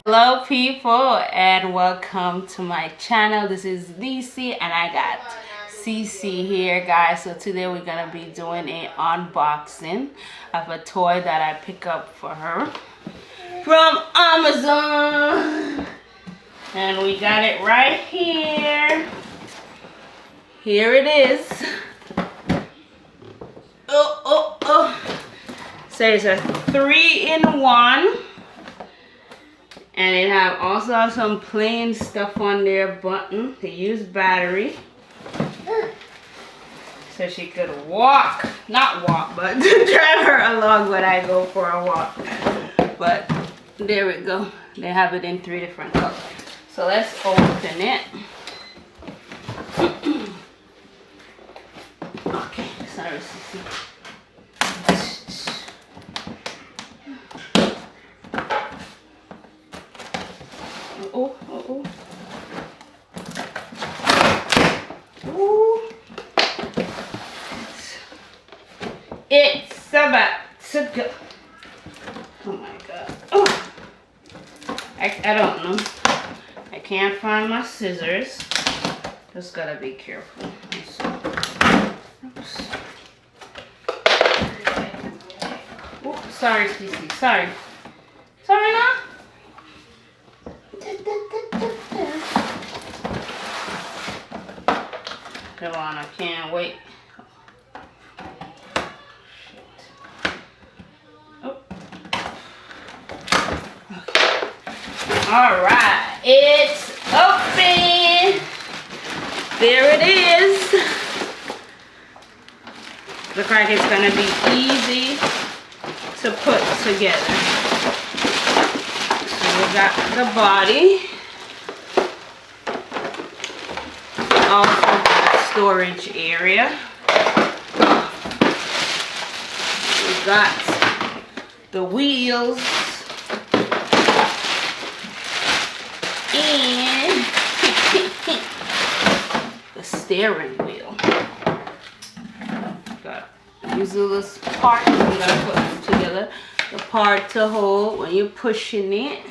Hello people and welcome to my channel. This is Niecey and I got CC here, guys. So today we're gonna be doing an unboxing of a toy that I picked up for her from Amazon, and we got it right here. Here it is. So it's a 3-in-1. And it also have some plain stuff on there, button to use battery. So she could not walk, but drive her along when I go for a walk. But there we go. They have it in 3 different colors. So let's open it. Okay, sorry, Sissy. It's about to go. Oh my god. Oh. I don't know. I can't find my scissors. Just gotta be careful. Oops. Oh, sorry, Cece. Sorry. Sorry, now. Come on, I can't wait. All right, it's open. There it is. Looks like it's gonna be easy to put together. So we got the body. Also got storage area. We got the wheels. And the steering wheel. Got these little parts. We gotta put them together. The part to hold when you're pushing it.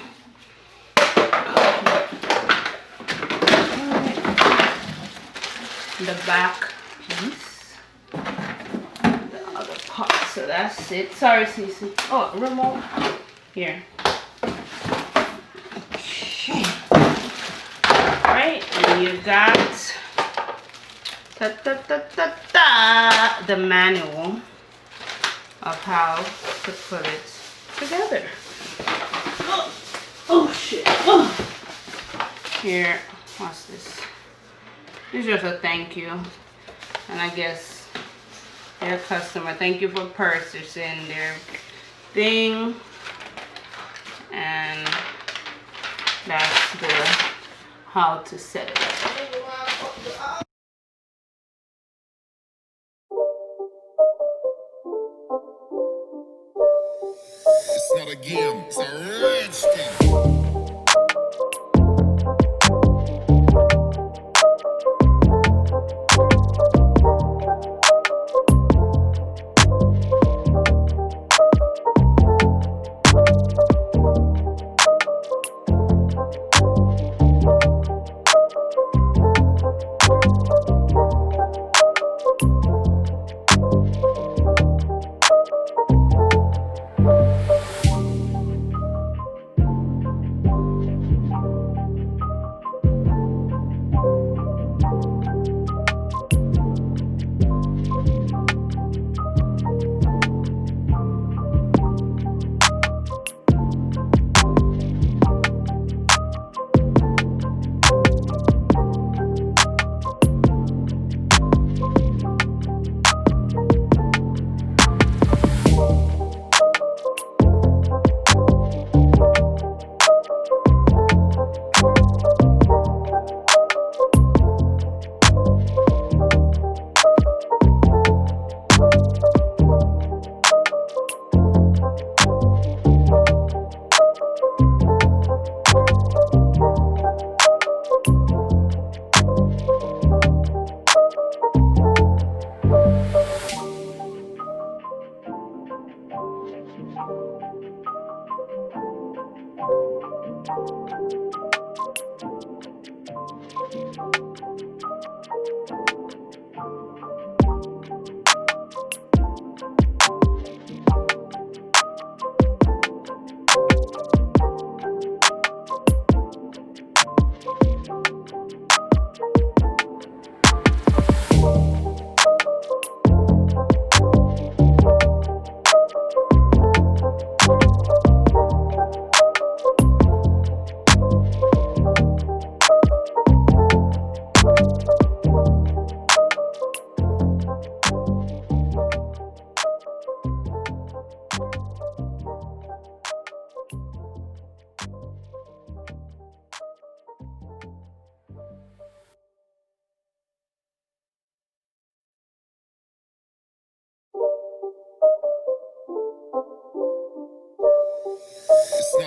The back piece. The other part. So that's it. Sorry, Cece. Oh, remote. Here. And you got the manual of how to put it together. Oh shit. Oh. Here, what's this? It's just a thank you. And I guess their customer, thank you for purchasing their thing. And that's the how to set it up. It's not a game, it's a rich thing.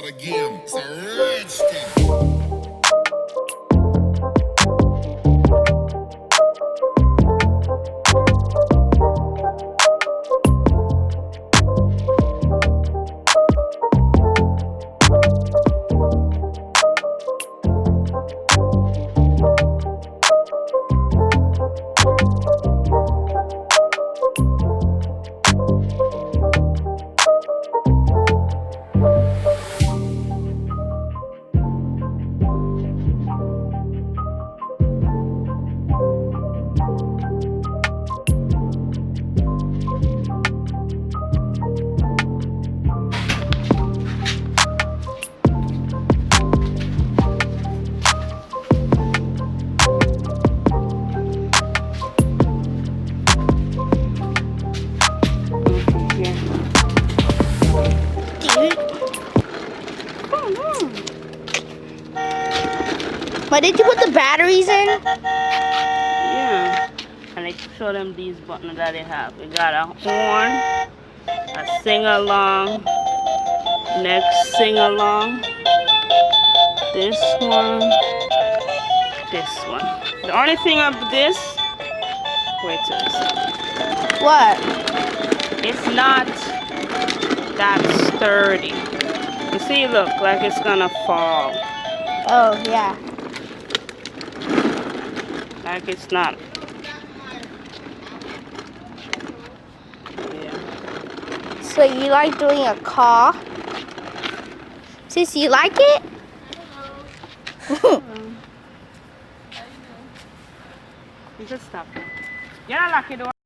not a game, it's a rich thing. But did you put the batteries in? Yeah. And I show them these buttons that they have. We got a horn, a sing-along, next sing-along, this one, this one. The only thing of this, wait till this. What? It's not that sturdy. You see, look, like it's gonna fall. Oh, yeah. Like it's not. Yeah. So you like doing a car? Sis, you like it? You just stop it. You're not lucky, though.